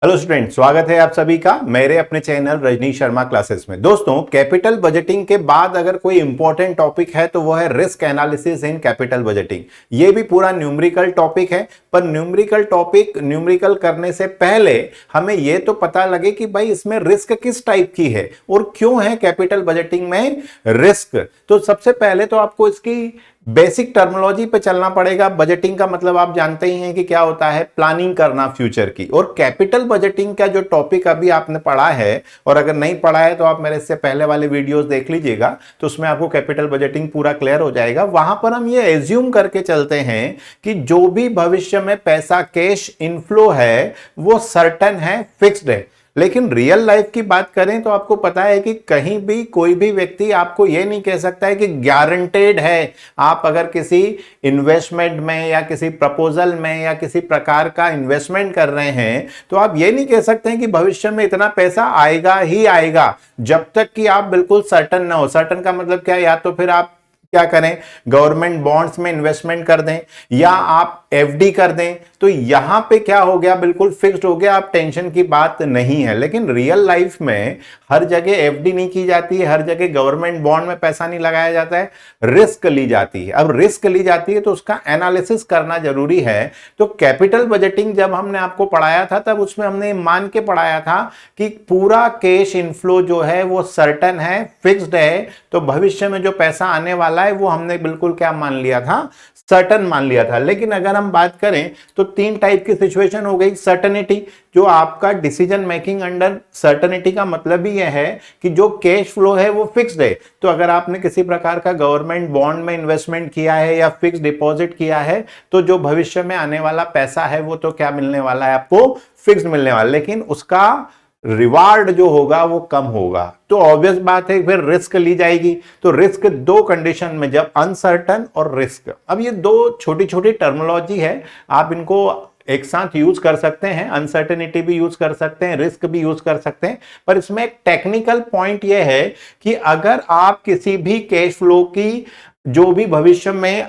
Hello student, स्वागत है आप सभी का मेरे अपने चैनल रजनीश शर्मा क्लासेस में। दोस्तों, कैपिटल बजटिंग के बाद अगर कोई इंपॉर्टेंट टॉपिक है तो वो है risk analysis in capital budgeting. ये भी पूरा न्यूमेरिकल टॉपिक है, पर न्यूमेरिकल करने से पहले हमें ये तो पता लगे कि भाई इसमें रिस्क किस टाइप की है और क्यों है कैपिटल बजटिंग में रिस्क। तो सबसे पहले तो आपको इसकी बेसिक टर्मिनोलॉजी पे चलना पड़ेगा। बजटिंग का मतलब आप जानते ही हैं कि क्या होता है, प्लानिंग करना फ्यूचर की। और कैपिटल बजटिंग का जो टॉपिक अभी आपने पढ़ा है, और अगर नहीं पढ़ा है तो आप मेरे इससे पहले वाले वीडियोस देख लीजिएगा, तो उसमें आपको कैपिटल बजटिंग पूरा क्लियर हो जाएगा। वहां पर हम ये एज्यूम करके चलते हैं कि जो भी भविष्य में पैसा कैश इनफ्लो है वो सर्टेन है, फिक्स्ड है। लेकिन रियल लाइफ की बात करें तो आपको पता है कि कहीं भी कोई भी व्यक्ति आपको यह नहीं कह सकता है कि गारंटेड है। आप अगर किसी इन्वेस्टमेंट में या किसी प्रपोजल में या किसी प्रकार का इन्वेस्टमेंट कर रहे हैं तो आप ये नहीं कह सकते हैं कि भविष्य में इतना पैसा आएगा ही आएगा, जब तक कि आप बिल्कुल सर्टन ना हो। सर्टन का मतलब क्या है, या तो फिर आप क्या करें, गवर्नमेंट बॉन्ड्स में इन्वेस्टमेंट कर दें या आप एफडी कर दें, तो यहां पे क्या हो गया, बिल्कुल फिक्स्ड हो गया, आप टेंशन की बात नहीं है। लेकिन रियल लाइफ में हर जगह एफडी नहीं की जाती है, हर जगह गवर्नमेंट बॉन्ड में पैसा नहीं लगाया जाता है, रिस्क ली जाती है। अब रिस्क ली जाती है तो उसका एनालिसिस करना जरूरी है। तो कैपिटल बजटिंग जब हमने आपको पढ़ाया था तब उसमें हमने मान के पढ़ाया था कि पूरा कैश इनफ्लो जो है वो सर्टेन है, फिक्स्ड है। तो भविष्य में जो पैसा आने वाला है वो हमने बिल्कुल क्या मान लिया था, सर्टन मान लिया था। लेकिन अगर हम बात करें तो तीन टाइप की सिचुएशन हो गई। सर्टेनिटी, जो आपका डिसीजन मेकिंग अंडर सर्टेनिटी का मतलब ही यह है कि जो कैश फ्लो है वो फिक्स्ड है। तो अगर आपने किसी प्रकार का गवर्नमेंट बॉन्ड में इन्वेस्टमेंट किया है या फिक्स्ड डिपॉजिट किया है तो जो भविष्य में आने वाला पैसा है वो तो क्या मिलने वाला है, आपको फिक्स्ड मिलने वाला। लेकिन उसका रिवार्ड जो होगा वो कम होगा। तो ऑब्वियस बात है फिर रिस्क ली जाएगी। तो रिस्क दो कंडीशन में, जब अनसर्टन और रिस्क। अब ये दो छोटी छोटी टर्मिनोलॉजी है, आप इनको एक साथ यूज कर सकते हैं। अनसर्टेनिटी भी यूज कर सकते हैं, रिस्क भी यूज कर सकते हैं। पर इसमें एक टेक्निकल पॉइंट यह है कि अगर आप किसी भी कैश फ्लो की जो भी भविष्य में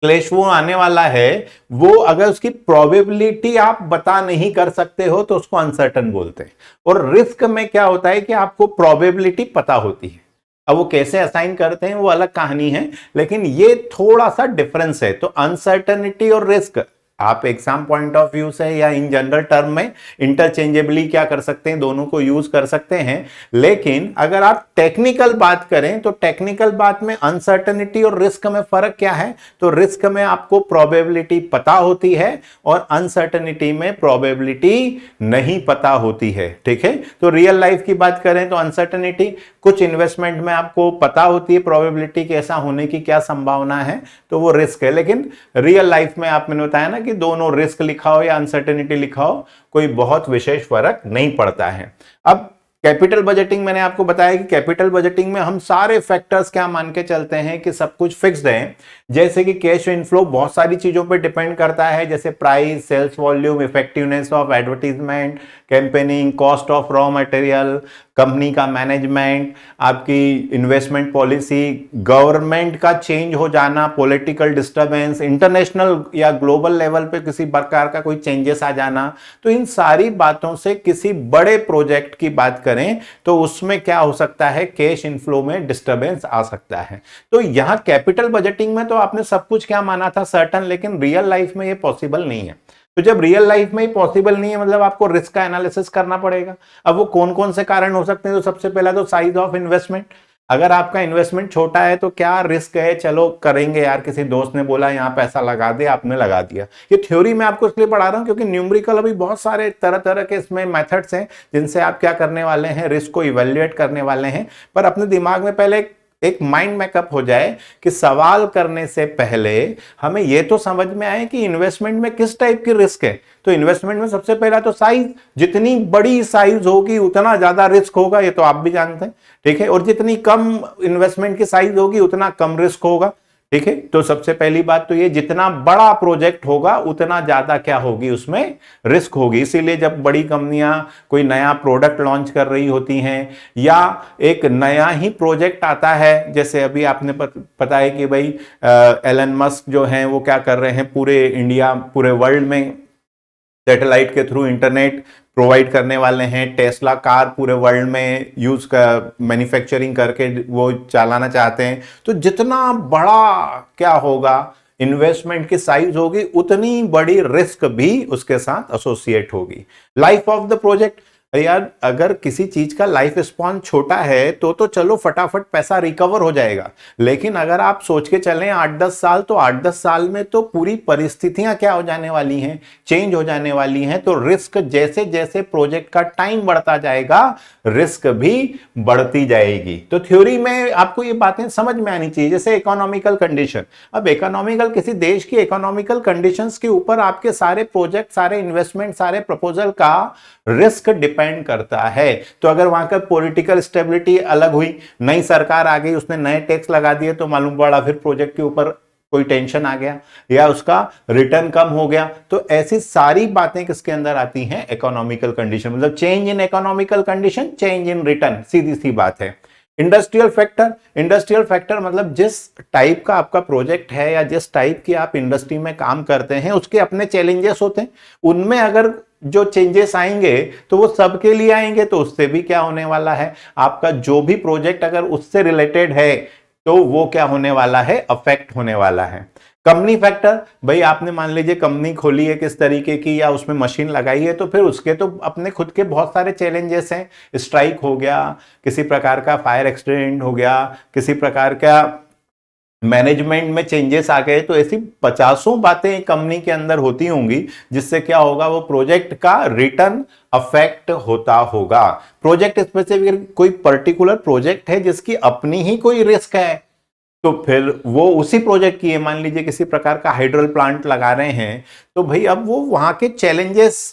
क्लैश वो आने वाला है, वो अगर उसकी प्रोबेबिलिटी आप बता नहीं कर सकते हो तो उसको अनसर्टन बोलते हैं। और रिस्क में क्या होता है कि आपको प्रोबेबिलिटी पता होती है। अब वो कैसे असाइन करते हैं वो अलग कहानी है, लेकिन ये थोड़ा सा डिफरेंस है। तो अनसर्टेनिटी और रिस्क आप एग्जाम पॉइंट ऑफ व्यू से या इन जनरल टर्म में इंटरचेंजेबली क्या कर सकते हैं, दोनों को यूज कर सकते हैं। लेकिन अगर आप टेक्निकल बात करें तो टेक्निकल बात में अनसर्टेनिटी और रिस्क में फर्क क्या है, तो रिस्क में आपको प्रोबेबिलिटी पता होती है और अनसर्टेनिटी में प्रोबेबिलिटी नहीं पता होती है। ठीक है, तो रियल लाइफ की बात करें तो अनसर्टेनिटी, कुछ इन्वेस्टमेंट में आपको पता होती है प्रोबेबिलिटी कैसा होने की क्या संभावना है, तो वो रिस्क है। लेकिन रियल लाइफ में आप मैंने बताया ना कि दोनों रिस्क लिखा हो या अनसर्टेनिटी लिखा हो, कोई बहुत विशेष फर्क नहीं पड़ता है। अब कैपिटल बजटिंग मैंने आपको बताया कि कैपिटल बजटिंग में हम सारे फैक्टर्स क्या मान के चलते हैं कि सब कुछ फिक्स्ड है। जैसे कि कैश इनफ्लो बहुत सारी चीजों पे डिपेंड करता है, जैसे price, sales volume, effectiveness of advertisement, campaigning, cost of raw material, company का मैनेजमेंट, आपकी इन्वेस्टमेंट पॉलिसी, गवर्नमेंट का चेंज हो जाना, पॉलिटिकल डिस्टर्बेंस, इंटरनेशनल या ग्लोबल लेवल पे किसी प्रकार का कोई चेंजेस आ जाना। तो इन सारी बातों से किसी बड़े प्रोजेक्ट की बात करें तो उसमें क्या हो सकता है, कैश इनफ्लो में डिस्टर्बेंस आ सकता है। तो यहां कैपिटल बजटिंग में तो आपने सब कुछ क्या माना था, सर्टन। लेकिन रियल लाइफ में ये पॉसिबल नहीं है। तो जब रियल लाइफ में ही पॉसिबल नहीं है मतलब आपको रिस्क का एनालिसिस करना पड़ेगा। अब वो कौन कौन से कारण हो सकते हैं, तो सबसे पहला तो साइज ऑफ इन्वेस्टमेंट। अगर आपका इन्वेस्टमेंट छोटा है तो क्या रिस्क है, चलो करेंगे यार, किसी दोस्त ने बोला यहां पैसा लगा दे, आपने लगा दिया। ये थ्योरी मैं आपको इसलिए पढ़ा रहा हूं क्योंकि न्यूमेरिकल अभी बहुत सारे तरह तरह के इसमें मेथड्स हैं जिनसे आप क्या करने वाले हैं, रिस्क को इवेल्युएट करने वाले हैं। पर अपने दिमाग में पहले एक माइंड मेकअप हो जाए कि सवाल करने से पहले हमें यह तो समझ में आए कि इन्वेस्टमेंट में किस टाइप की रिस्क है। तो इन्वेस्टमेंट में सबसे पहला तो साइज, जितनी बड़ी साइज होगी उतना ज्यादा रिस्क होगा, ये तो आप भी जानते हैं। ठीक है, और जितनी कम इन्वेस्टमेंट की साइज होगी उतना कम रिस्क होगा। ठीक है, तो सबसे पहली बात तो ये, जितना बड़ा प्रोजेक्ट होगा उतना ज्यादा क्या होगी, उसमें रिस्क होगी। इसीलिए जब बड़ी कंपनियां कोई नया प्रोडक्ट लॉन्च कर रही होती हैं या एक नया ही प्रोजेक्ट आता है, जैसे अभी आपने पता है कि भाई एलन मस्क जो हैं वो क्या कर रहे हैं, पूरे इंडिया पूरे वर्ल्ड में सैटेलाइट के थ्रू इंटरनेट प्रोवाइड करने वाले हैं। टेस्ला कार पूरे वर्ल्ड में यूज कर मैन्युफैक्चरिंग करके वो चलाना चाहते हैं। तो जितना बड़ा क्या होगा इन्वेस्टमेंट की साइज होगी, उतनी बड़ी रिस्क भी उसके साथ एसोसिएट होगी। लाइफ ऑफ द प्रोजेक्ट, यार अगर किसी चीज का लाइफ स्पॉन छोटा है तो चलो फटाफट पैसा रिकवर हो जाएगा, लेकिन अगर आप सोच के चलें 8-10 साल, तो 8-10 साल में तो पूरी परिस्थितियां क्या हो जाने वाली हैं, चेंज हो जाने वाली हैं। तो रिस्क जैसे जैसे प्रोजेक्ट का टाइम बढ़ता जाएगा, रिस्क भी बढ़ती जाएगी। तो थ्योरी में आपको ये बातें समझ में आनी चाहिए। जैसे इकोनॉमिकल कंडीशन, अब इकोनॉमिकल किसी देश की इकोनॉमिकल कंडीशंस के ऊपर आपके सारे प्रोजेक्ट, सारे इन्वेस्टमेंट, सारे प्रपोजल का रिस्क डिपेंड करता है। तो अगर वहां का पॉलिटिकल स्टेबिलिटी अलग हुई, नई सरकार आ गई, उसने नए टैक्स लगा दिए, तो मालूम पड़ा फिर प्रोजेक्ट के ऊपर कोई टेंशन आ गया या उसका रिटर्न कम हो गया। तो ऐसी सारी बातें किसके अंदर आती हैं, इकोनॉमिकल कंडीशन। मतलब change in economical condition, change in return, सीधी सी बात है। इंडस्ट्रियल फैक्टर, इंडस्ट्रियल फैक्टर मतलब जिस टाइप का आपका प्रोजेक्ट है या जिस टाइप की आप इंडस्ट्री में काम करते हैं, उसके अपने चैलेंजेस होते हैं। उनमें अगर जो चेंजेस आएंगे तो वो सबके लिए आएंगे, तो उससे भी क्या होने वाला है, आपका जो भी प्रोजेक्ट अगर उससे रिलेटेड है तो वो क्या होने वाला है, अफेक्ट होने वाला है। कंपनी फैक्टर, भाई आपने मान लीजिए कंपनी खोली है किस तरीके की, या उसमें मशीन लगाई है, तो फिर उसके तो अपने खुद के बहुत सारे चैलेंजेस हैं। स्ट्राइक हो गया, किसी प्रकार का फायर एक्सीडेंट हो गया, किसी प्रकार का मैनेजमेंट में चेंजेस आ गए, तो ऐसी 50 बातें कंपनी के अंदर होती होंगी, जिससे क्या होगा, वो प्रोजेक्ट का रिटर्न अफेक्ट होता होगा। प्रोजेक्ट स्पेसिफिक, कोई पर्टिकुलर प्रोजेक्ट है जिसकी अपनी ही कोई रिस्क है, तो फिर वो उसी प्रोजेक्ट की है। मान लीजिए किसी प्रकार का हाइड्रोल प्लांट लगा रहे हैं, तो भाई अब वो वहां के चैलेंजेस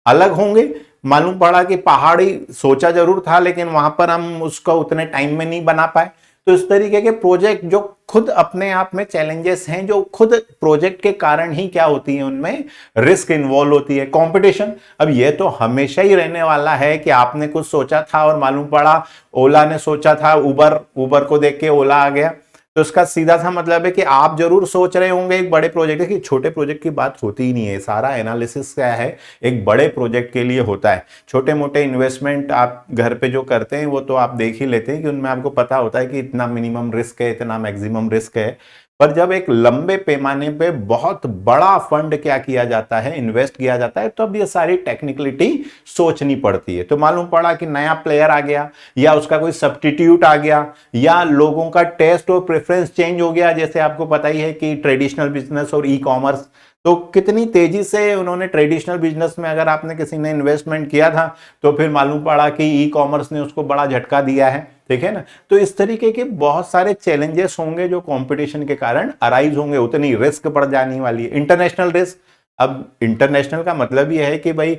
अलग होंगे। मालूम पड़ा कि पहाड़ी सोचा जरूर था, लेकिन वहां पर हम उसका उतने टाइम में नहीं बना पाए। तो इस तरीके के प्रोजेक्ट जो खुद अपने आप में चैलेंजेस हैं, जो खुद प्रोजेक्ट के कारण ही क्या होती है, उनमें रिस्क इन्वॉल्व होती है। कंपटीशन, अब ये तो हमेशा ही रहने वाला है कि आपने कुछ सोचा था और मालूम पड़ा ओला ने सोचा था, उबर को देख के ओला आ गया। तो इसका सीधा सा मतलब है कि आप जरूर सोच रहे होंगे एक बड़े प्रोजेक्ट की, छोटे प्रोजेक्ट की बात होती ही नहीं है। सारा एनालिसिस क्या है, एक बड़े प्रोजेक्ट के लिए होता है। छोटे मोटे इन्वेस्टमेंट आप घर पे जो करते हैं वो तो आप देख ही लेते हैं कि उनमें आपको पता होता है कि इतना मिनिमम रिस्क है, इतना मैक्सिमम रिस्क है। पर जब एक लंबे पैमाने पे बहुत बड़ा फंड क्या किया जाता है, इन्वेस्ट किया जाता है, तब ये सारी टेक्निकलिटी सोचनी पड़ती है। तो मालूम पड़ा कि नया प्लेयर आ गया, या उसका कोई सब्स्टिट्यूट आ गया, या लोगों का टेस्ट और प्रेफरेंस चेंज हो गया। जैसे आपको पता ही है कि ट्रेडिशनल बिजनेस और ई कॉमर्स, तो कितनी तेजी से उन्होंने ट्रेडिशनल बिजनेस में अगर आपने किसी ने इन्वेस्टमेंट किया था, तो फिर मालूम पड़ा कि ई कॉमर्स ने उसको बड़ा झटका दिया है। ठीक है ना। तो इस तरीके के बहुत सारे चैलेंजेस होंगे जो कंपटीशन के कारण अराइज होंगे, उतनी रिस्क बढ़ जाने वाली है। इंटरनेशनल रिस्क, अब इंटरनेशनल का मतलब यह है कि भाई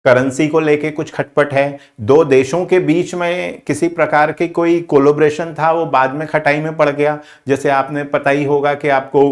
करेंसी को लेके कुछ खटपट है, दो देशों के बीच में किसी प्रकार की कोई कोलैबोरेशन था, वो बाद में खटाई में पड़ गया। जैसे आपने पता ही होगा कि आपको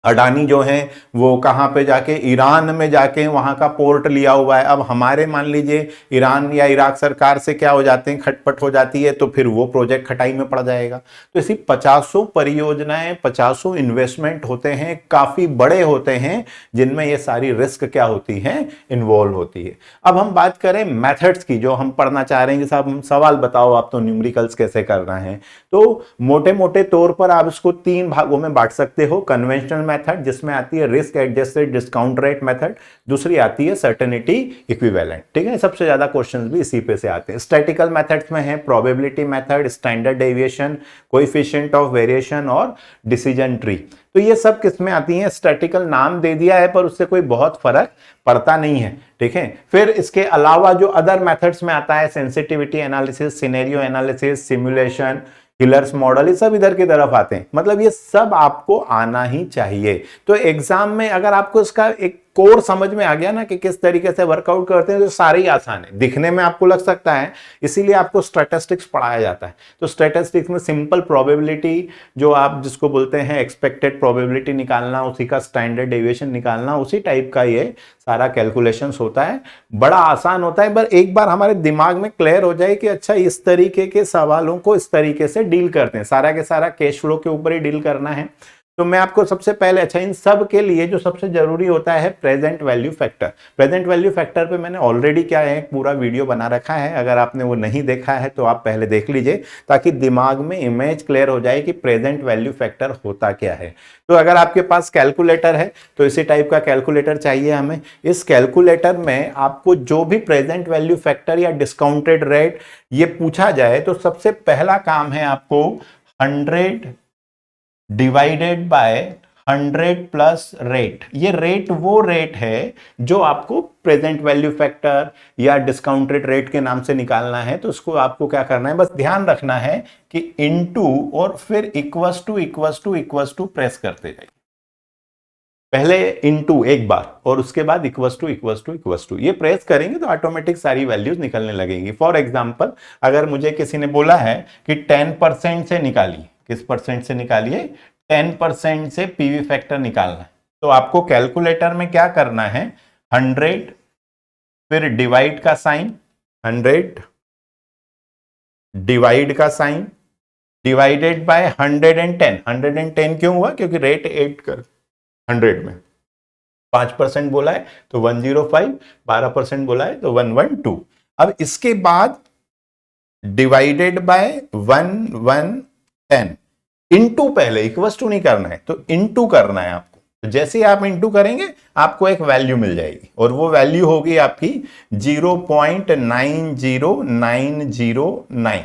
अडानी जो है वो कहाँ पे जाके, ईरान में जाके वहाँ का पोर्ट लिया हुआ है। अब हमारे मान लीजिए ईरान या इराक सरकार से क्या हो जाते हैं, खटपट हो जाती है, तो फिर वो प्रोजेक्ट खटाई में पड़ जाएगा। तो ऐसी 50 परियोजनाएं, 50 इन्वेस्टमेंट होते हैं, काफी बड़े होते हैं, जिनमें ये सारी रिस्क क्या होती है, इन्वॉल्व होती है। अब हम बात करें मेथड्स की, जो हम पढ़ना चाह रहे हैं कि साहब सवाल बताओ आप तो न्यूमेरिकल्स कैसे करना है। तो मोटे मोटे तौर पर आप इसको 3 भागों में बांट सकते हो। कन्वेंशनल मेथड, जिसमें आती है risk adjusted discount rate method, दूसरी आती है सर्टेनिटी इक्विवेलेंट। ठीक है, सबसे ज्यादा क्वेश्चंस भी इसी पे से आते हैं। स्टैटिकल मेथड्स में है probability method, standard deviation, coefficient of variation और डिसीजन ट्री। तो ये सब किस में आती हैं, स्टैटिकल नाम दे दिया है पर उससे कोई बहुत फर्क पड़ता नहीं है। ठीक है, फिर इसके अलावा जो अदर मेथड्स में आता है, sensitivity analysis, scenario analysis, simulation, हिलर्स model, ये सब इधर की तरफ आते हैं। मतलब ये सब आपको आना ही चाहिए। तो एग्जाम में अगर आपको इसका एक कोर समझ में आ गया ना कि किस तरीके से वर्कआउट करते हैं, तो सारे ही आसान है। दिखने में आपको लग सकता है, इसीलिए आपको स्टैटिस्टिक्स पढ़ाया जाता है। तो स्टैटिस्टिक्स में सिंपल प्रोबेबिलिटी, जो आप जिसको बोलते हैं एक्सपेक्टेड प्रोबेबिलिटी निकालना, उसी का स्टैंडर्ड डेविएशन निकालना, उसी टाइप का ये सारा कैलकुलेशंस होता है। बड़ा आसान होता है, पर एक बार हमारे दिमाग में क्लियर हो जाए कि अच्छा इस तरीके के सवालों को इस तरीके से डील करते हैं, सारा के सारा कैश फ्लो के ऊपर ही डील करना है, तो मैं आपको सबसे पहले, अच्छा इन सब के लिए जो सबसे जरूरी होता है present value factor. Present value factor पे मैंने ऑलरेडी क्या है पूरा वीडियो बना रखा है, अगर आपने वो नहीं देखा है तो आप पहले देख लीजिए ताकि दिमाग में इमेज क्लियर हो जाए कि प्रेजेंट वैल्यू फैक्टर होता क्या है। तो अगर आपके पास कैलकुलेटर है तो इसी टाइप का कैलकुलेटर चाहिए हमें। इस कैलकुलेटर में आपको जो भी प्रेजेंट वैल्यू फैक्टर या डिस्काउंटेड रेट ये पूछा जाए तो सबसे पहला काम है आपको 100 डिवाइडेड बाय 100 प्लस रेट। ये रेट वो रेट है जो आपको प्रेजेंट वैल्यू फैक्टर या डिस्काउंटेड रेट के नाम से निकालना है। तो उसको आपको क्या करना है, बस ध्यान रखना है कि इनटू और फिर इक्वस टू प्रेस करते जाइए। पहले इनटू एक बार और उसके बाद इक्वस टू ये प्रेस करेंगे तो ऑटोमेटिक सारी वैल्यूज निकलने लगेंगी। फॉर एग्जांपल अगर मुझे किसी ने बोला है कि 10% से निकालिए, किस परसेंट से निकालिए, 10% से पीवी फैक्टर निकालना है, तो आपको कैलकुलेटर में क्या करना है, 100 फिर डिवाइड का साइन, 100 डिवाइड का साइन डिवाइडेड बाय 110। 110 क्यों हुआ, क्योंकि रेट 8 कर 100 में 5% बोला है तो 105, 12% बोला है तो 112। अब इसके बाद डिवाइडेड बाय 110 इनटू, पहले इक्वस टू नहीं करना है तो इनटू करना है आपको। तो जैसे ही आप इनटू करेंगे आपको एक वैल्यू मिल जाएगी और वो वैल्यू होगी आपकी 0.90909।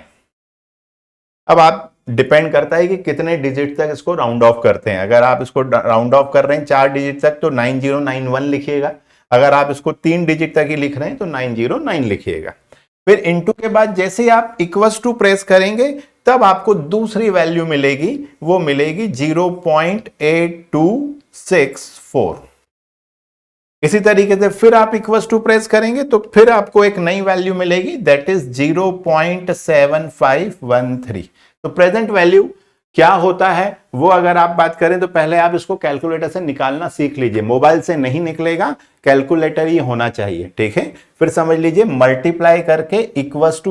अब आप डिपेंड करता है कि कितने डिजिट तक इसको राउंड ऑफ करते हैं। अगर आप इसको राउंड ऑफ कर रहे हैं 4 डिजिट तक तो 9091 लिखिएगा, अगर आप इसको 3 डिजिट तक ही लिख रहे हैं तो 909 लिखिएगा। फिर इनटू के बाद जैसे आप इक्वस टू प्रेस करेंगे तब आपको दूसरी वैल्यू मिलेगी, वो मिलेगी 0.8264। इसी तरीके से फिर आप इक्वस टू प्रेस करेंगे तो फिर आपको एक नई वैल्यू मिलेगी, दैट इज 0.7513। तो प्रेजेंट वैल्यू क्या होता है वो अगर आप बात करें तो पहले आप इसको कैलकुलेटर से निकालना सीख लीजिए। मोबाइल से नहीं निकलेगा, कैलकुलेटर ही होना चाहिए, ठीक है। फिर समझ लीजिए मल्टीप्लाई करके इक्वस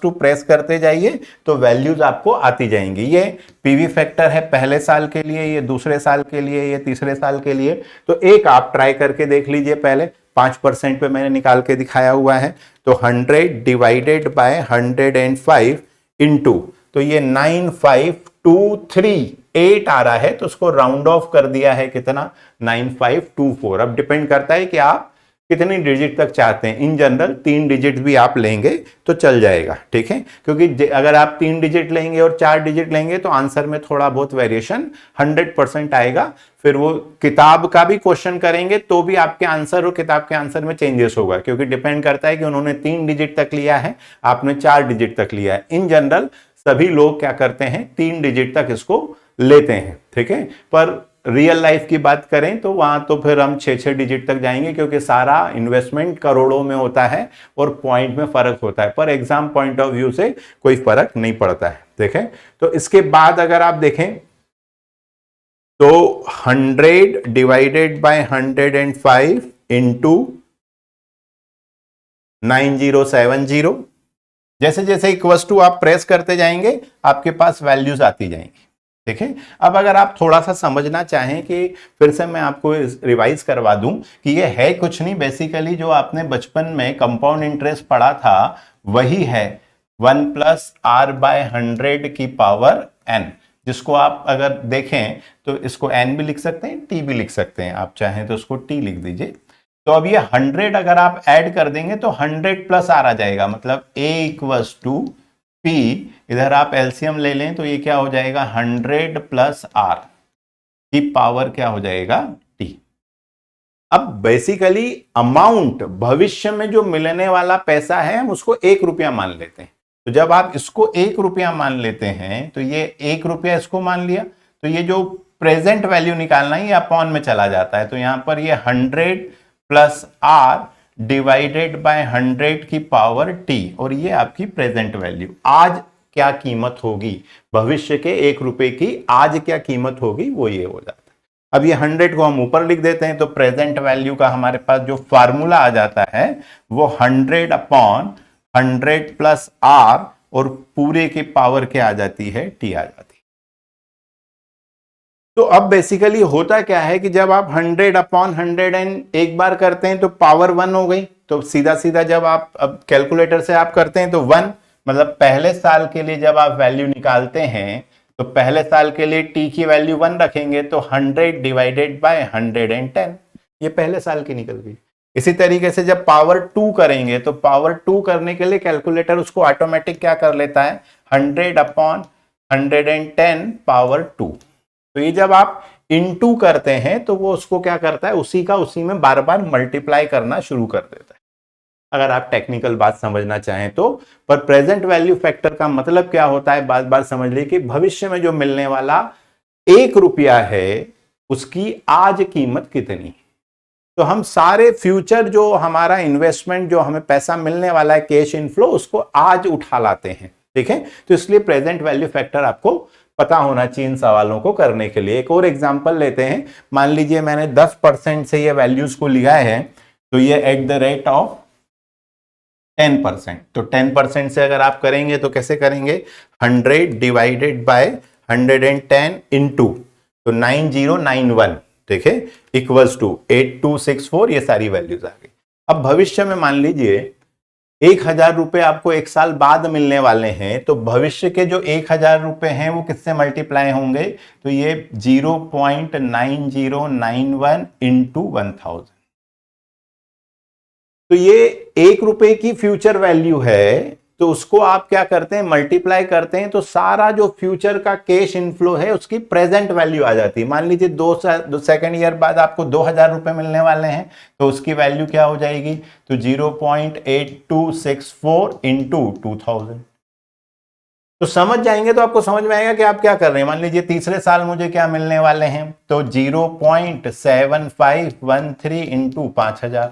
टू प्रेस करते जाइए तो वैल्यूज आपको आती जाएंगी। ये पीवी फैक्टर है पहले साल के लिए, ये दूसरे साल के लिए, ये तीसरे साल के लिए। तो एक आप ट्राई करके देख लीजिए, पहले 5% पे मैंने निकाल के दिखाया हुआ है। तो 100 डिवाइडेड बाय 105 इनटू, तो ये 9523 आ रहा है तो उसको राउंड ऑफ कर दिया है कितना, 9524। अब डिपेंड करता है कि आप कितनी डिजिट तक चाहते हैं। इन जनरल 3 डिजिट भी आप लेंगे तो चल जाएगा, ठीक है, क्योंकि अगर आप 3 डिजिट लेंगे और 4 डिजिट लेंगे तो आंसर में थोड़ा बहुत वेरिएशन 100% आएगा। फिर वो किताब का भी क्वेश्चन करेंगे तो भी आपके आंसर और किताब के आंसर में चेंजेस होगा, क्योंकि डिपेंड करता है कि उन्होंने 3 डिजिट तक लिया है, आपने 4 डिजिट तक लिया है। इन जनरल सभी लोग क्या करते हैं, 3 डिजिट तक इसको लेते हैं, ठीक है। पर रियल लाइफ की बात करें तो वहां तो फिर हम 6-6 डिजिट तक जाएंगे, क्योंकि सारा इन्वेस्टमेंट करोड़ों में होता है और पॉइंट में फर्क होता है। पर एग्जाम पॉइंट ऑफ व्यू से कोई फर्क नहीं पड़ता है, देखें। तो इसके बाद अगर आप देखें तो 100 डिवाइडेड बाय 105 इंटू 9070, जैसे जैसे इक्वस टू आप प्रेस करते जाएंगे आपके पास वैल्यूज आती जाएंगी, ठीक है। अब अगर आप थोड़ा सा समझना चाहें कि फिर से मैं आपको रिवाइज करवा दूं कि ये है कुछ नहीं, बेसिकली जो आपने बचपन में कंपाउंड इंटरेस्ट पढ़ा था वही है 1 प्लस आर बाय 100 की पावर n, जिसको आप अगर देखें तो इसको n भी लिख सकते हैं, t भी लिख सकते हैं, आप चाहें तो उसको t लिख दीजिए। तो अब ये 100 अगर आप ऐड कर देंगे तो 100 प्लस आर आ जाएगा, मतलब a इक्वस टू p, इधर आप एलसीएम ले लें तो ये क्या हो जाएगा, 100 प्लस आर की पावर क्या हो जाएगा, t। अब बेसिकली अमाउंट भविष्य में जो मिलने वाला पैसा है हम उसको 1 रुपया मान लेते हैं। तो जब आप इसको 1 रुपया मान लेते हैं तो ये 1 रुपया इसको मान लिया, तो ये जो प्रेजेंट वैल्यू निकालना है ये अपॉन में चला जाता है। तो यहां पर ये 100 प्लस आर डिवाइडेड बाय 100 की पावर t, और ये आपकी प्रेजेंट वैल्यू। आज क्या कीमत होगी भविष्य के 1 रुपए की, आज क्या कीमत होगी वो ये हो जाता है। अब ये 100 को हम ऊपर लिख देते हैं तो प्रेजेंट वैल्यू का हमारे पास जो फार्मूला आ जाता है वो 100 अपॉन 100 प्लस आर, और पूरे की पावर क्या आ जाती है, t आ जाती है। तो अब बेसिकली होता क्या है कि जब आप 100/100 एंड एक बार करते हैं तो पावर 1 हो गई, तो सीधा सीधा जब आप अब कैलकुलेटर से आप करते हैं तो 1, मतलब पहले साल के लिए जब आप वैल्यू निकालते हैं तो पहले साल के लिए टी की वैल्यू 1 रखेंगे तो 100/110, ये पहले साल की निकल गई। इसी तरीके से जब पावर 2 करेंगे तो पावर 2 करने के लिए कैलकुलेटर उसको ऑटोमेटिक क्या कर लेता है, 100/110 पावर 2। तो ये जब आप इनटू करते हैं तो वो उसको क्या करता है, उसी का उसी में बार बार मल्टीप्लाई करना शुरू कर देता है, अगर आप टेक्निकल बात समझना चाहें तो। पर प्रेजेंट वैल्यू फैक्टर का मतलब क्या होता है, बार बार समझ लीजिए कि भविष्य में जो मिलने वाला 1 रुपया है उसकी आज कीमत कितनी। तो हम सारे फ्यूचर जो हमारा इन्वेस्टमेंट, जो हमें पैसा मिलने वाला है कैश इनफ्लो, उसको आज उठा लाते हैं, ठीक है। तो इसलिए प्रेजेंट वैल्यू फैक्टर आपको पता होना चाहिए इन सवालों को करने के लिए। एक और एग्जांपल लेते हैं, मान लीजिए मैंने 10% से ये वैल्यूज को लिया है, तो ये एट द रेट ऑफ 10%। तो 10% से अगर आप करेंगे तो कैसे करेंगे, 100/110 इंटू तो 9091, ठीक है, इक्वल्स टू 8264, ये सारी वैल्यूज आ गई। अब भविष्य में मान लीजिए 1000 रुपए आपको एक साल बाद मिलने वाले हैं, तो भविष्य के जो 1000 रुपए हैं वो किससे मल्टीप्लाई होंगे, तो ये 0.9091 इंटू 1000। तो ये 1 रुपए की फ्यूचर वैल्यू है, तो उसको आप क्या करते हैं, मल्टीप्लाई करते हैं, तो सारा जो फ्यूचर का कैश इनफ्लो है उसकी प्रेजेंट वैल्यू आ जाती है। मान लीजिए 2 सेकेंड ईयर बाद आपको 2000 रुपए मिलने वाले हैं, तो उसकी वैल्यू क्या हो जाएगी, तो 0.8264 इंटू 2000। तो समझ जाएंगे तो आपको समझ में आएगा कि आप क्या कर रहे हैं। मान लीजिए तीसरे साल मुझे क्या मिलने वाले हैं, तो 0.7513 इंटू 5000।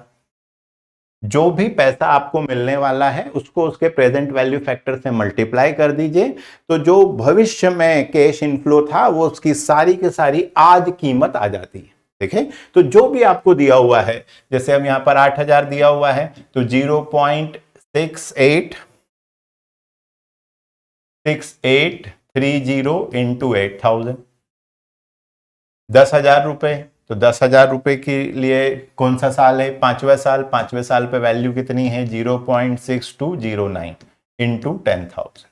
जो भी पैसा आपको मिलने वाला है उसको उसके प्रेजेंट वैल्यू फैक्टर से मल्टीप्लाई कर दीजिए, तो जो भविष्य में कैश इनफ्लो था वो उसकी सारी की सारी आज कीमत आ जाती है, ठीक है। तो जो भी आपको दिया हुआ है, जैसे हम यहां पर 8000 दिया हुआ है, तो 0.6830 इंटू 8000, 10,000 रुपए। तो 10,000 रुपए के लिए कौन सा साल है, 5वें साल। 5वें साल पे वैल्यू कितनी है, 0.6209 इंटू 10,000।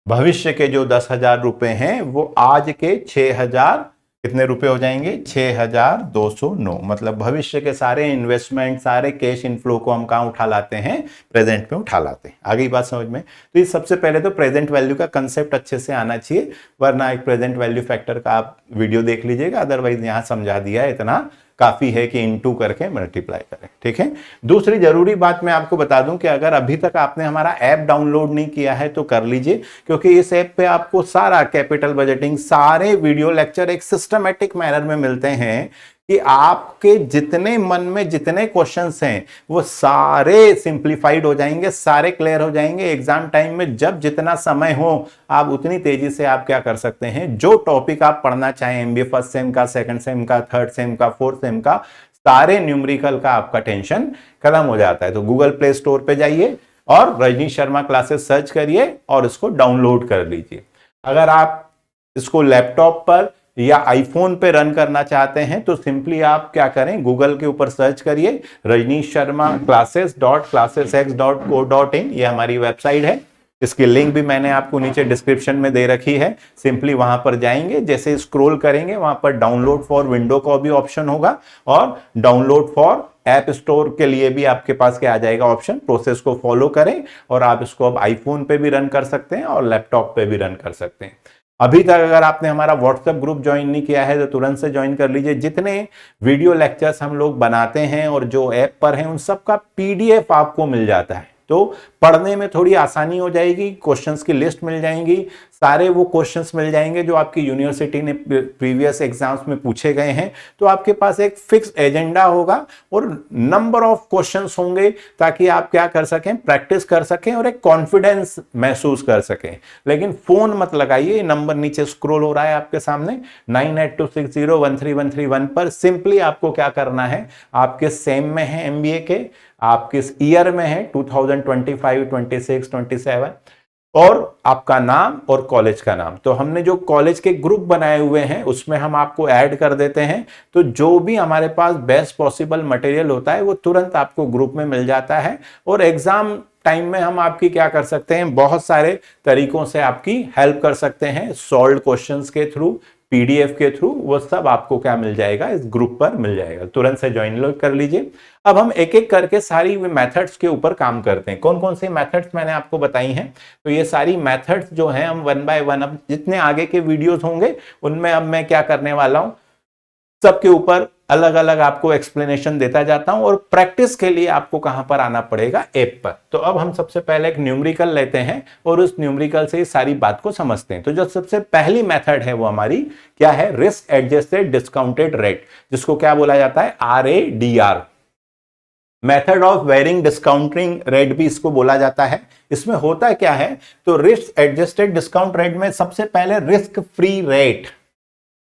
भविष्य के जो 10,000 रुपए हैं वो आज के 6,000 कितने रुपए हो जाएंगे, 6,209। मतलब भविष्य के सारे इन्वेस्टमेंट, सारे कैश इनफ्लो को हम कहां उठा लाते हैं, प्रेजेंट में उठा लाते हैं। आगे बात समझ में। तो ये सबसे पहले तो प्रेजेंट वैल्यू का कंसेप्ट अच्छे से आना चाहिए, वरना एक प्रेजेंट वैल्यू फैक्टर का आप वीडियो देख लीजिएगा, अदरवाइज यहां समझा दिया है, इतना काफी है कि इनटू करके मल्टीप्लाई करें, ठीक है। दूसरी जरूरी बात मैं आपको बता दूं कि अगर अभी तक आपने हमारा ऐप डाउनलोड नहीं किया है तो कर लीजिए, क्योंकि इस ऐप पे आपको सारा कैपिटल बजटिंग, सारे वीडियो लेक्चर एक सिस्टमैटिक मैनर में मिलते हैं कि आपके जितने मन में जितने क्वेश्चंस हैं वो सारे सिंप्लीफाइड हो जाएंगे, सारे क्लियर हो जाएंगे। एग्जाम टाइम में जब जितना समय हो आप उतनी तेजी से आप क्या कर सकते हैं, जो टॉपिक आप पढ़ना चाहें, एमबीए फर्स्ट सेम का, सेकंड सेम का, थर्ड सेम का, फोर्थ सेम का, सारे न्यूमेरिकल का आपका टेंशन खत्म हो जाता है। तो गूगल प्ले स्टोर पे जाइए और रजनीश शर्मा क्लासेस सर्च करिए और इसको डाउनलोड कर लीजिए। अगर आप इसको लैपटॉप पर या आईफोन पे रन करना चाहते हैं तो सिंपली आप क्या करें, गूगल के ऊपर सर्च करिए रजनीश शर्मा classes.classesx.co.in, ये हमारी वेबसाइट है। इसकी लिंक भी मैंने आपको नीचे डिस्क्रिप्शन में दे रखी है। सिंपली वहां पर जाएंगे, जैसे स्क्रॉल करेंगे वहां पर डाउनलोड फॉर विंडो का भी ऑप्शन होगा और डाउनलोड फॉर ऐप स्टोर के लिए भी आपके पास क्या आ जाएगा ऑप्शन। प्रोसेस को फॉलो करें और आप इसको अब आईफोन पे भी रन कर सकते हैं और लैपटॉप पे भी रन कर सकते हैं। अभी तक अगर आपने हमारा व्हाट्सएप ग्रुप ज्वाइन नहीं किया है तो तुरंत से ज्वाइन कर लीजिए। जितने वीडियो लेक्चर्स हम लोग बनाते हैं और जो ऐप पर हैं उन सब का पीडीएफ आपको मिल जाता है, तो पढ़ने में थोड़ी आसानी हो जाएगी। क्वेश्चंस की लिस्ट मिल जाएंगी, सारे वो क्वेश्चंस मिल जाएंगे जो आपकी यूनिवर्सिटी ने प्रीवियस एग्जाम्स में पूछे गए हैं। तो आपके पास एक फिक्स एजेंडा होगा और नंबर ऑफ क्वेश्चंस होंगे, ताकि आप क्या कर सकें, प्रैक्टिस कर सकें और एक कॉन्फिडेंस महसूस कर सकें। लेकिन फोन मत लगाइए, नंबर नीचे स्क्रॉल हो रहा है आपके सामने 9826013131 पर। सिंपली आपको क्या करना है, आपके सेम में है एमबीए के, आप किस ईयर में है, 2025, 26, 27, और आपका नाम और कॉलेज का नाम। तो हमने जो कॉलेज के ग्रुप बनाए हुए हैं उसमें हम आपको ऐड कर देते हैं, तो जो भी हमारे पास बेस्ट पॉसिबल मटेरियल होता है वो तुरंत आपको ग्रुप में मिल जाता है। और एग्जाम टाइम में हम आपकी क्या कर सकते हैं, बहुत सारे तरीकों से आपकी हेल्प कर सकते हैं, सॉल्व क्वेश्चंस के थ्रू, पीडीएफ के थ्रू, वो सब आपको क्या मिल जाएगा, इस ग्रुप पर मिल जाएगा। तुरंत से ज्वाइन कर लीजिए। अब हम एक एक करके सारी मेथड्स के ऊपर काम करते हैं। कौन कौन से मेथड्स मैंने आपको बताई हैं, तो ये सारी मेथड्स जो हैं हम वन बाय वन, अब जितने आगे के वीडियोस होंगे उनमें अब मैं क्या करने वाला हूं, सबके ऊपर अलग अलग आपको एक्सप्लेनेशन देता जाता हूं। और प्रैक्टिस के लिए आपको कहां पर आना पड़ेगा, ऐप पर। तो अब हम सबसे पहले एक न्यूमेरिकल लेते हैं और उस न्यूमेरिकल से सारी बात को समझते हैं। तो जो सबसे पहली मेथड है वो हमारी क्या है, रिस्क एडजस्टेड डिस्काउंटेड रेट, जिसको क्या बोला जाता है, RADR, method of varying discounting rate भी इसको बोला जाता है। इसमें होता क्या है, तो रिस्क एडजस्टेड डिस्काउंट रेट में सबसे पहले रिस्क फ्री रेट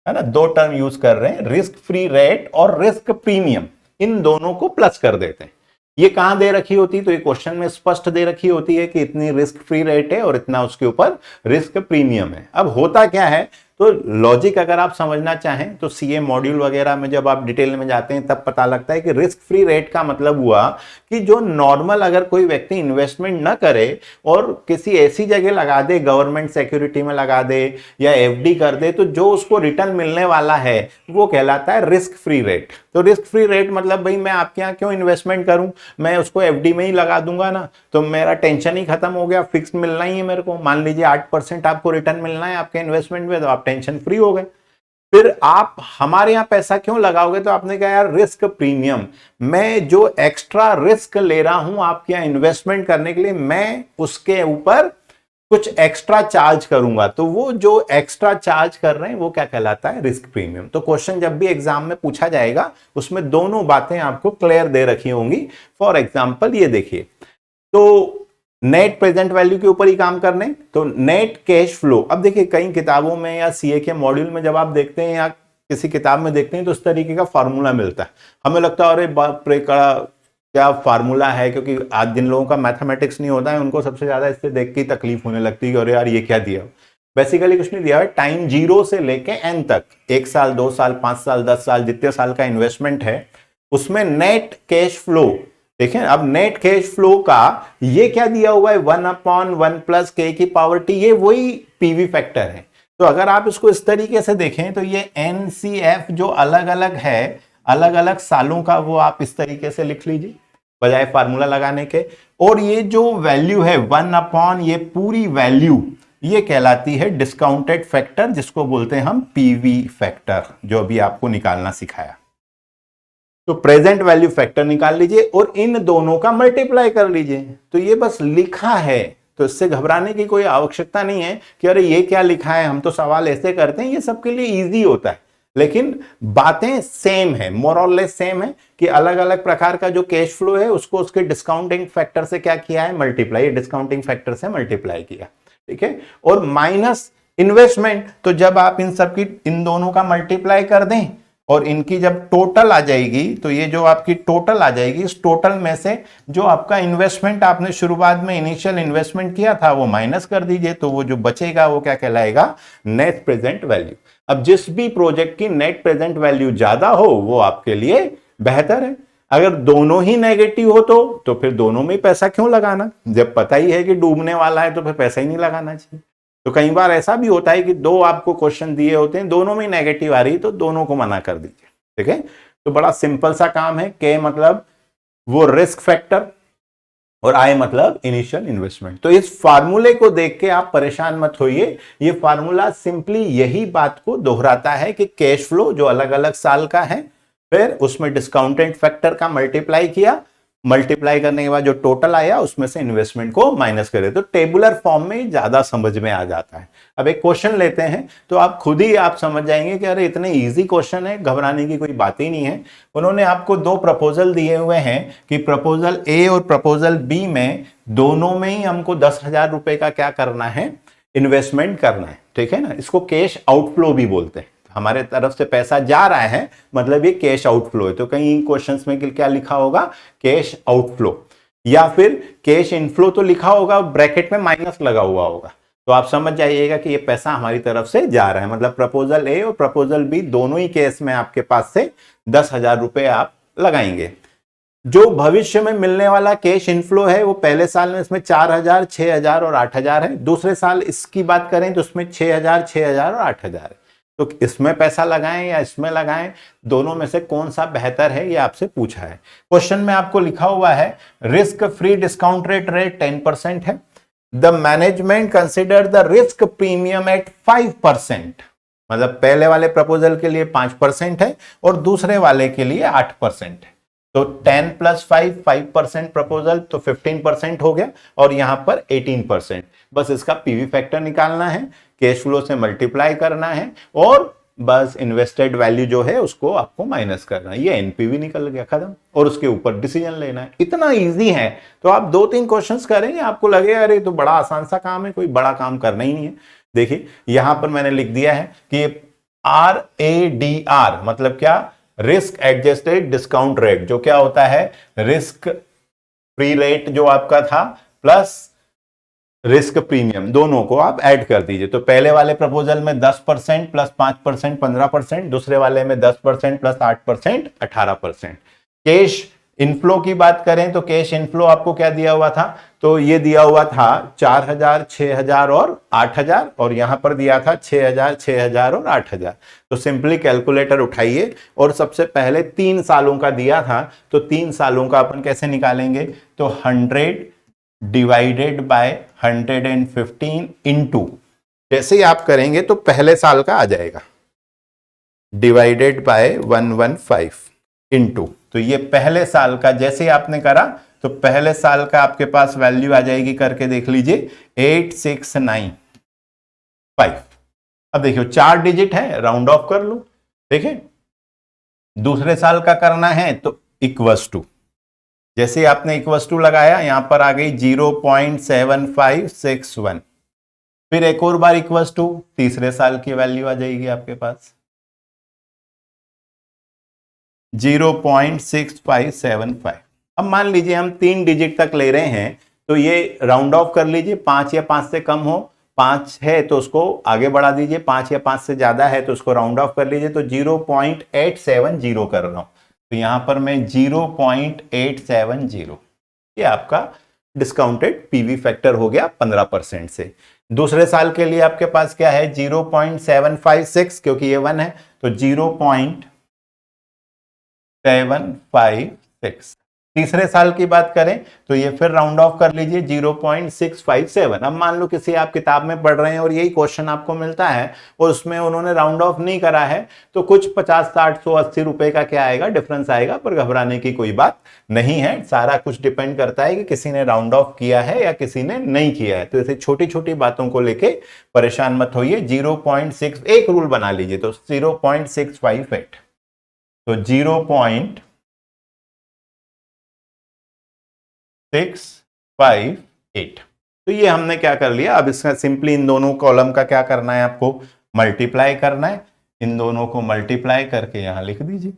है ना, दो टर्म यूज कर रहे हैं, रिस्क फ्री रेट और रिस्क प्रीमियम, इन दोनों को प्लस कर देते हैं। ये कहां दे रखी होती, तो ये क्वेश्चन में स्पष्ट दे रखी होती है कि इतनी रिस्क फ्री रेट है और इतना उसके ऊपर रिस्क प्रीमियम है। अब होता क्या है, तो लॉजिक अगर आप समझना चाहें तो सीए मॉड्यूल वगैरह में जब आप डिटेल में जाते हैं तब पता लगता है कि रिस्क फ्री रेट का मतलब हुआ कि जो नॉर्मल अगर कोई व्यक्ति इन्वेस्टमेंट ना करे और किसी ऐसी जगह लगा दे, गवर्नमेंट सिक्योरिटी में लगा दे या एफडी कर दे, तो जो उसको रिटर्न मिलने वाला है वो कहलाता है रिस्क फ्री रेट। तो रिस्क फ्री रेट मतलब भाई मैं आपके यहाँ क्यों इन्वेस्टमेंट करूं, मैं उसको एफडी में ही लगा दूंगा ना, तो मेरा टेंशन ही खत्म हो गया, फिक्स मिलना ही है मेरे को। मान लीजिए 8% आपको रिटर्न मिलना है आपके इन्वेस्टमेंट में, तो आप टेंशन फ्री हो गए। फिर आप हमारे यहां पैसा क्यों लगाओगे, तो आपने कहा यार रिस्क प्रीमियम, मैं जो एक्स्ट्रा रिस्क ले रहा हूं आपके यहां इन्वेस्टमेंट करने के लिए, मैं उसके ऊपर कुछ एक्स्ट्रा चार्ज करूंगा, तो वो जो एक्स्ट्रा चार्ज कर रहे हैं वो क्या कहलाता है, रिस्क प्रीमियम। तो क्वेश्चन जब भी एग्जाम में पूछा जाएगा उसमें दोनों बातें आपको क्लियर दे रखी होंगी। फॉर एग्जांपल ये देखिए, तो नेट प्रेजेंट वैल्यू के ऊपर ही काम करने, तो नेट कैश फ्लो। अब देखिए कई किताबों में या सीए के मॉड्यूल में जब आप देखते हैं या किसी किताब में देखते हैं तो इस तरीके का फार्मूला मिलता है, हमें लगता है अरे बाप रे क्या फार्मूला है, क्योंकि आज जिन लोगों का मैथमेटिक्स नहीं होता है उनको सबसे ज्यादा इससे देख के तकलीफ होने लगती है, अरे यार ये क्या दिया। बेसिकली कुछ नहीं दिया है, टाइम 0 से लेके एन तक, 1 साल 2 साल 5 साल 10 साल जितने साल का इन्वेस्टमेंट है उसमें नेट कैश फ्लो। देखें अब नेट कैश फ्लो का ये क्या दिया हुआ है, 1/1 + k⁻t, ये वही पीवी फैक्टर है। तो अगर आप इसको इस तरीके से देखें तो ये एनसीएफ जो अलग अलग है, अलग अलग सालों का, वो आप इस तरीके से लिख लीजिए बजाय फार्मूला लगाने के। और ये जो वैल्यू है 1/, ये पूरी वैल्यू ये कहलाती है डिस्काउंटेड फैक्टर, जिसको बोलते हैं हम पीवी फैक्टर, जो अभी आपको निकालना सिखाया। तो प्रेजेंट वैल्यू फैक्टर निकाल लीजिए और इन दोनों का मल्टीप्लाई कर लीजिए। तो ये बस लिखा है, तो इससे घबराने की कोई आवश्यकता नहीं है कि अरे ये क्या लिखा है, हम तो सवाल ऐसे करते हैं। ये सबके लिए इजी होता है, लेकिन बातें सेम है, मोर और लेस सेम है कि अलग अलग प्रकार का जो कैश फ्लो है उसको उसके डिस्काउंटिंग फैक्टर से क्या किया है, मल्टीप्लाई, डिस्काउंटिंग फैक्टर से मल्टीप्लाई किया, ठीक है। और माइनस इन्वेस्टमेंट, तो जब आप इन सब की इन दोनों का मल्टीप्लाई कर दें और इनकी जब टोटल आ जाएगी, तो ये जो आपकी टोटल आ जाएगी, इस टोटल में से जो आपका इन्वेस्टमेंट आपने शुरुआत में इनिशियल इन्वेस्टमेंट किया था वो माइनस कर दीजिए, तो वो जो बचेगा वो क्या कहलाएगा, नेट प्रेजेंट वैल्यू। अब जिस भी प्रोजेक्ट की नेट प्रेजेंट वैल्यू ज्यादा हो वो आपके लिए बेहतर है। अगर दोनों ही नेगेटिव हो तो फिर दोनों में पैसा क्यों लगाना, जब पता ही है कि डूबने वाला है तो फिर पैसा ही नहीं लगाना चाहिए। तो कई बार ऐसा भी होता है कि दो आपको क्वेश्चन दिए होते हैं, दोनों में नेगेटिव आ रही, तो दोनों को मना कर दीजिए, ठीक है। तो बड़ा सिंपल सा काम है, के मतलब वो रिस्क फैक्टर और आई मतलब इनिशियल इन्वेस्टमेंट। तो इस फार्मूले को देख के आप परेशान मत होइए, ये फार्मूला सिंपली यही बात को दोहराता है कि कैश फ्लो जो अलग अलग साल का है, फिर उसमें डिस्काउंटेड फैक्टर का मल्टीप्लाई किया, मल्टीप्लाई करने के बाद जो टोटल आया उसमें से इन्वेस्टमेंट को माइनस करें, तो टेबुलर फॉर्म में ज्यादा समझ में आ जाता है। अब एक क्वेश्चन लेते हैं तो आप खुद ही आप समझ जाएंगे कि अरे इतने इजी क्वेश्चन है, घबराने की कोई बात ही नहीं है। उन्होंने आपको दो प्रपोजल दिए हुए हैं कि प्रपोजल ए और प्रपोजल बी में दोनों में ही हमको 10,000 रुपए का क्या करना है, इन्वेस्टमेंट करना है, ठीक है ना। इसको कैश आउटफ्लो भी बोलते हैं, हमारे तरफ से पैसा जा रहा है मतलब ये कैश आउटफ्लो है। तो कई क्वेश्चंस में क्या लिखा होगा, कैश आउटफ्लो। या फिर कैश इनफ्लो तो लिखा होगा, ब्रैकेट में माइनस लगा हुआ होगा, तो आप समझ जाइएगा कि ये पैसा हमारी तरफ से जा रहा है। मतलब प्रपोजल ए और प्रपोजल बी दोनों ही केस में आपके पास से 10,000 रुपए आप लगाएंगे। जो भविष्य में मिलने वाला कैश इनफ्लो है वो पहले साल में इसमें 4,000, 6,000 और 8,000 है। दूसरे साल इसकी बात करें तो उसमें 6,000, 6,000 और 8,000 है। तो इसमें पैसा लगाएं या इसमें लगाएं, दोनों में से कौन सा बेहतर है ये आपसे पूछा है। क्वेश्चन में आपको लिखा हुआ है रिस्क फ्री डिस्काउंट रेट 10% है। The management consider the risk premium eight 5%। मतलब पहले वाले प्रपोजल के लिए 5% है और दूसरे वाले के लिए 8% है। तो 10 + 5% प्रपोजल, तो 15% हो गया और यहां पर 18%। बस इसका पीवी फैक्टर निकालना है, कैश फ्लो से मल्टीप्लाई करना है और बस इन्वेस्टेड वैल्यू जो है उसको आपको माइनस करना है। ये एनपीवी निकल गया, खत्म। और उसके ऊपर डिसीजन लेना है। इतना इजी है। तो आप 2-3 क्वेश्चंस करेंगे, आपको लगेगा अरे तो बड़ा आसान सा काम है, कोई बड़ा काम करना ही नहीं है। देखिए यहां पर मैंने लिख दिया है कि RADR मतलब क्या, रिस्क एडजस्टेड डिस्काउंट रेट, जो क्या होता है रिस्क फ्री रेट जो आपका था प्लस रिस्क प्रीमियम, दोनों को आप ऐड कर दीजिए। तो पहले वाले प्रपोजल में 10% प्लस 5% 15%, दूसरे वाले में 10% प्लस 8% 18%। कैश इनफ्लो की बात करें तो कैश इनफ्लो आपको क्या दिया हुआ था, तो ये दिया हुआ था 4,000, 6,000 और 8,000, और यहां पर दिया था 6,000, 6,000 और 8,000। तो सिंपली कैलकुलेटर उठाइए और सबसे पहले 3 सालों का दिया था, तो 3 सालों का अपन कैसे निकालेंगे, तो 100 डिवाइडेड बाय 115 इंटू, जैसे ही आप करेंगे तो पहले साल का आ जाएगा, डिवाइडेड बाय 115 इंटू, तो ये पहले साल का जैसे ही आपने करा तो पहले साल का आपके पास वैल्यू आ जाएगी, करके देख लीजिए 8695। अब देखियो 4 डिजिट है, राउंड ऑफ कर लो। देखिए दूसरे साल का करना है तो इक्वस टू, जैसे ही आपने इक्वस टू लगाया यहां पर आ गई 0.7561, फिर एक और बार इक्वस टू, तीसरे साल की वैल्यू आ जाएगी आपके पास 0.6575। अब मान लीजिए हम 3 डिजिट तक ले रहे हैं तो ये राउंड ऑफ कर लीजिए, 5 या 5 से कम हो, 5 है तो उसको आगे बढ़ा दीजिए, 5 या 5 से ज्यादा है तो उसको राउंड ऑफ कर लीजिए। तो 0.870 कर रहा हूं, तो यहां पर मैं 0.870, ये आपका डिस्काउंटेड पीवी फैक्टर हो गया 15% से। दूसरे साल के लिए आपके पास क्या है 0.756, क्योंकि ये 1 है तो 0.756। तीसरे साल की बात करें तो ये फिर राउंड ऑफ कर लीजिए 0.657। अब मान लो किसी आप किताब में पढ़ रहे हैं और यही क्वेश्चन आपको मिलता है और उसमें उन्होंने राउंड ऑफ नहीं करा है, तो कुछ 50, 60, 100, 80 रुपए का क्या आएगा, डिफरेंस आएगा, पर घबराने की कोई बात नहीं है। सारा कुछ डिपेंड करता है कि किसी ने राउंड ऑफ किया है या किसी ने नहीं किया है। तो ऐसे छोटी छोटी बातों को लेके परेशान मत होइए। 0.6 एक रूल बना लीजिए, तो 0.658, तो 0.658। तो ये हमने क्या कर लिया। अब इसका सिंपली इन दोनों कॉलम का क्या करना है, आपको मल्टीप्लाई करना है। इन दोनों को मल्टीप्लाई करके यहां लिख दीजिए,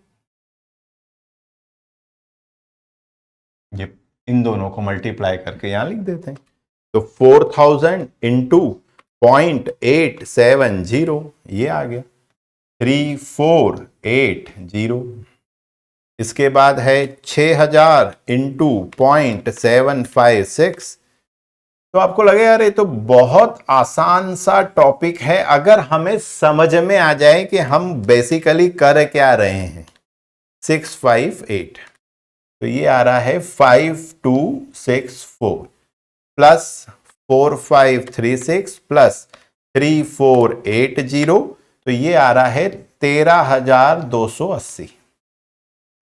ये इन दोनों को मल्टीप्लाई करके यहां लिख देते हैं। तो 4000 इंटू 0.870, ये आ गया 3480। इसके बाद है 6000 इंटू 0.756। तो आपको लगेगा अरे तो बहुत आसान सा टॉपिक है, अगर हमें समझ में आ जाए कि हम बेसिकली कर क्या रहे हैं। 658, तो ये आ रहा है 5264 प्लस 4536 प्लस 3480, तो ये आ रहा है 13,280।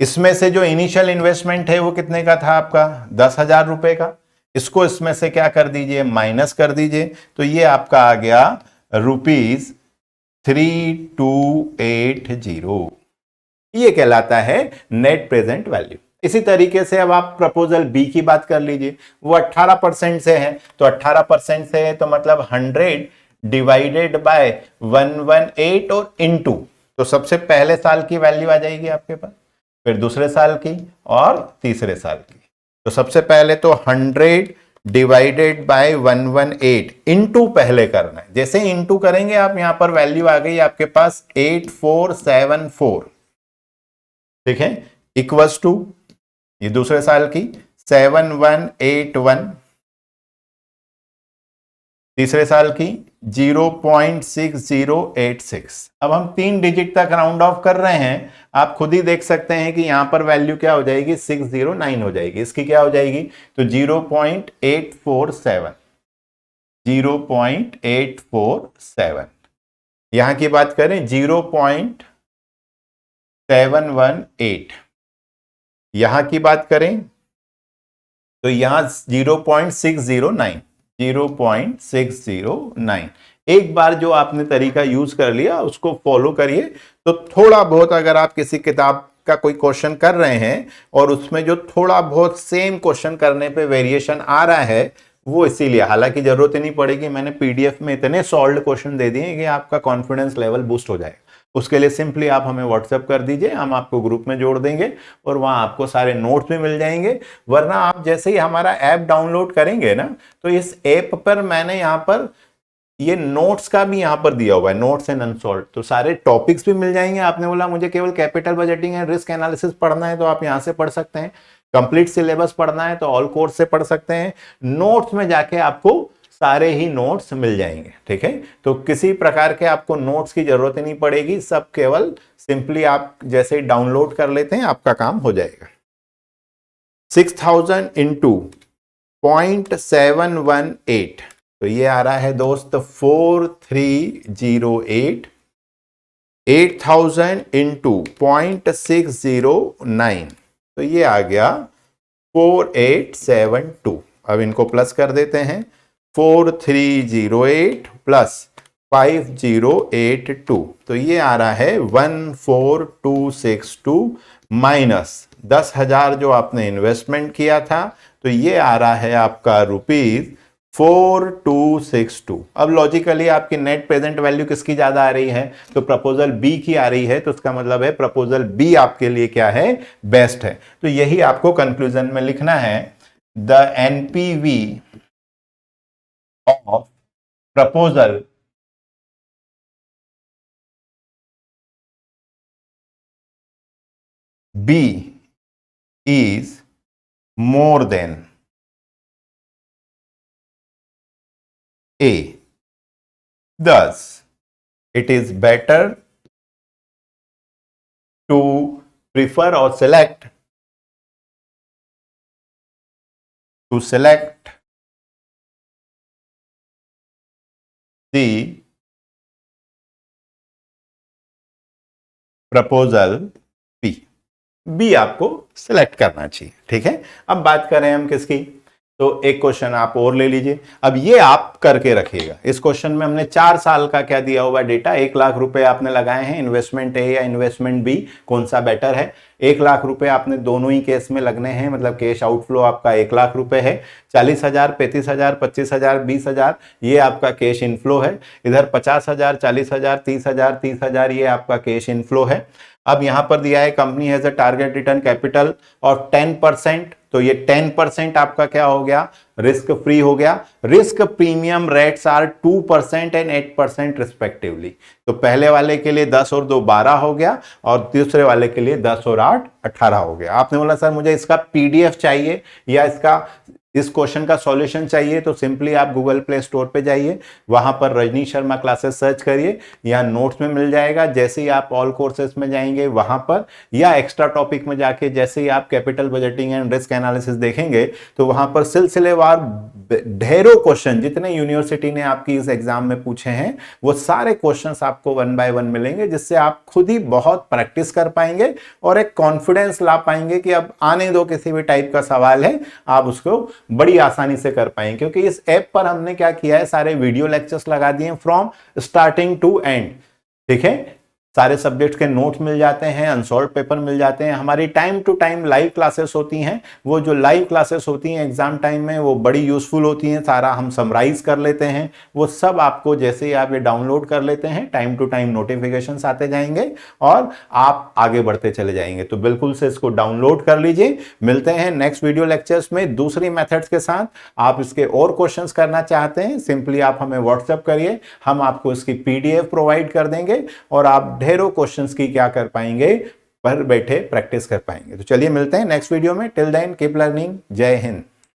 इसमें से जो इनिशियल इन्वेस्टमेंट है वो कितने का था आपका, 10,000 रुपए का। इसको इसमें से क्या कर दीजिए, माइनस कर दीजिए, तो ये आपका आ गया ₹3280। ये कहलाता है नेट प्रेजेंट वैल्यू। इसी तरीके से अब आप प्रपोजल बी की बात कर लीजिए, वो 18% से है, तो 18% से है तो मतलब 100 डिवाइडेड बाय 118 और इनटू, तो सबसे पहले साल की वैल्यू आ जाएगी आपके पास, फिर दूसरे साल की और तीसरे साल की। तो सबसे पहले तो 100 डिवाइडेड बाय 118 इंटू पहले करना है। जैसे इंटू करेंगे आप, यहां पर वैल्यू आ गई आपके पास 8474, ठीक है, इक्वल्स टू ये दूसरे साल की 7181, तीसरे साल की 0.6086। अब हम 3 डिजिट तक राउंड ऑफ कर रहे हैं, आप खुद ही देख सकते हैं कि यहां पर वैल्यू क्या हो जाएगी, 609 हो जाएगी। इसकी क्या हो जाएगी, तो 0.847, 0.847। यहां की बात करें 0.718, यहां की बात करें तो यहां 0.609, 0.609। एक बार जो आपने तरीका यूज कर लिया उसको फॉलो करिए। तो थोड़ा बहुत अगर आप किसी किताब का कोई क्वेश्चन कर रहे हैं और उसमें जो थोड़ा बहुत सेम क्वेश्चन करने पे वेरिएशन आ रहा है, वो इसीलिए, हालांकि जरूरत ही नहीं पड़ेगी, मैंने पीडीएफ में इतने सॉल्व क्वेश्चन दे दिए कि आपका कॉन्फिडेंस लेवल बूस्ट हो जाएगा। उसके लिए सिंपली आप हमें व्हाट्सएप कर दीजिए, हम आपको ग्रुप में जोड़ देंगे और वहां आपको सारे नोट्स भी मिल जाएंगे। वरना आप जैसे ही हमारा ऐप डाउनलोड करेंगे ना, तो इस ऐप पर मैंने यहां पर ये नोट्स का भी यहां पर दिया हुआ है, नोट्स एंड अनसॉल्व, तो सारे टॉपिक्स भी मिल जाएंगे। आपने बोला मुझे केवल capital budgeting and risk analysis पढ़ना है, तो आप यहां से पढ़ सकते हैं। कंप्लीट सिलेबस पढ़ना है तो ऑल कोर्स से पढ़ सकते हैं। नोट्स में जाके आपको सारे ही नोट्स मिल जाएंगे, ठीक है। तो किसी प्रकार के आपको नोट्स की जरूरत ही नहीं पड़ेगी, सब केवल सिंपली आप जैसे डाउनलोड कर लेते हैं आपका काम हो जाएगा। 6000 इंटू 0.718, तो ये आ रहा है दोस्त 4308। 8000 इंटू 0.609, तो ये आ गया 4872। अब इनको प्लस कर देते हैं, 4308 प्लस 5082, तो ये आ रहा है 14262 माइनस 10,000 जो आपने इन्वेस्टमेंट किया था, तो ये आ रहा है आपका ₹4262। अब लॉजिकली आपकी नेट प्रेजेंट वैल्यू किसकी ज्यादा आ रही है, तो प्रपोजल बी की आ रही है, तो इसका मतलब है प्रपोजल बी आपके लिए क्या है, बेस्ट है। तो यही आपको कंक्लूजन में लिखना है, the NPV of proposal B is more than A. Thus, it is better to prefer or select the proposal B आपको सिलेक्ट करना चाहिए, ठीक है। अब बात करें हम किसकी, तो एक क्वेश्चन आप और ले लीजिए। अब ये आप करके रखिएगा। इस क्वेश्चन में हमने 4 साल का क्या दिया हुआ डेटा, 1 लाख रुपए आपने लगाए हैं, इन्वेस्टमेंट ए या इन्वेस्टमेंट बी, कौन सा बेटर है। 1 लाख रुपए आपने दोनों ही केस में लगने हैं, मतलब कैश आउटफ्लो आपका 1 लाख रुपए है। 40,000, 35,000, 25,000, 20,000 ये आपका कैश इनफ्लो है। इधर 50,000, 40,000, 30,000, 30,000 ये आपका कैश इनफ्लो है। अब यहां पर दिया है company has a target return capital of 10%, तो ये 10% आपका क्या हो गया, रिस्क फ्री हो गया। Risk premium rates are 2% and 8% respectively. तो पहले वाले के लिए 10 और 2 12 हो गया, और दूसरे वाले के लिए 10 और 8 18 हो गया। आपने बोला सर मुझे इसका पीडीएफ चाहिए या इस क्वेश्चन का सॉल्यूशन चाहिए, तो सिंपली आप गूगल प्ले स्टोर पे जाइए, वहां पर रजनी शर्मा क्लासेस सर्च करिए, यहाँ नोट्स में मिल जाएगा। जैसे ही आप ऑल कोर्सेस में जाएंगे वहां पर, या एक्स्ट्रा टॉपिक में जाके जैसे ही आप capital budgeting and risk analysis देखेंगे, तो वहां पर सिलसिलेवार ढेरों क्वेश्चन जितने यूनिवर्सिटी ने आपकी इस एग्जाम में पूछे हैं, वो सारे क्वेश्चंस आपको 1 बाय 1 मिलेंगे, जिससे आप खुद ही बहुत प्रैक्टिस कर पाएंगे और एक कॉन्फिडेंस ला पाएंगे कि अब आने दो, किसी भी टाइप का सवाल है आप उसको बड़ी आसानी से कर पाएंगे। क्योंकि इस ऐप पर हमने क्या किया है, सारे वीडियो लेक्चर्स लगा दिए फ्रॉम स्टार्टिंग टू एंड, ठीक है। सारे सब्जेक्ट के नोट्स मिल जाते हैं, अनसॉल्व पेपर मिल जाते हैं। हमारी time to time live classes होती हैं, वो जो लाइव क्लासेस होती हैं एग्जाम टाइम में वो बड़ी यूजफुल होती हैं, सारा हम समराइज कर लेते हैं। वो सब आपको जैसे ही आप ये डाउनलोड कर लेते हैं टाइम टू टाइम नोटिफिकेशंस आते जाएंगे और आप आगे बढ़ते चले जाएंगे। तो बिल्कुल से इसको डाउनलोड कर लीजिए। मिलते हैं नेक्स्ट वीडियो लेक्चर्स में दूसरी मेथड्स के साथ। आप इसके और क्वेश्चंस करना चाहते हैं, सिंपली आप हमें व्हाट्सएप करिए, हम आपको इसकी पीडीएफ प्रोवाइड कर देंगे और आप ढेरों क्वेश्चंस की क्या कर पाएंगे, पर बैठे प्रैक्टिस कर पाएंगे। तो चलिए मिलते हैं नेक्स्ट वीडियो में। Till then keep learning. जय हिंद।